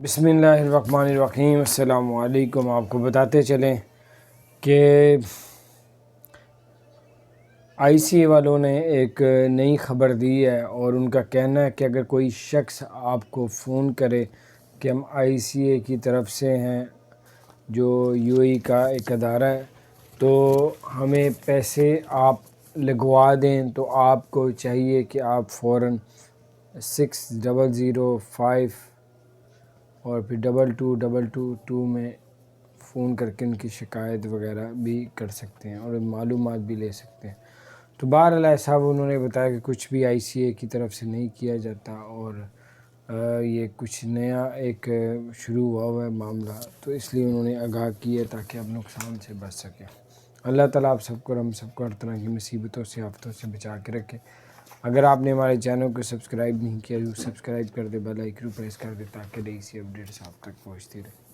بسم اللہ الرحمن الرحیم۔ السلام علیکم۔ آپ کو بتاتے چلیں کہ آئی سی اے والوں نے ایک نئی خبر دی ہے، اور ان کا کہنا ہے کہ اگر کوئی شخص آپ کو فون کرے کہ ہم آئی سی اے کی طرف سے ہیں، جو یو اے ای کا ایک ادارہ ہے، تو ہمیں پیسے آپ لگوا دیں، تو آپ کو چاہیے کہ آپ فوراً 6005 اور پھر 2222 میں فون کر کے ان کی شکایت وغیرہ بھی کر سکتے ہیں اور معلومات بھی لے سکتے ہیں۔ تو بہرحال ایسا انہوں نے بتایا کہ کچھ بھی آئی سی اے کی طرف سے نہیں کیا جاتا، اور یہ کچھ نیا ایک شروع ہوا ہے معاملہ، تو اس لیے انہوں نے آگاہ کیا تاکہ آپ نقصان سے بچ سکیں۔ اللہ تعالیٰ آپ سب کو اور ہم سب کو ہر طرح کی مصیبتوں سے آفتوں سے بچا کے رکھے۔ اگر آپ نے ہمارے چینل کو سبسکرائب نہیں کیا تو سبسکرائب کر دے، بیل آئیکن پریس کر دے تاکہ نئی سی اپڈیٹس آپ تک پہنچتی رہے۔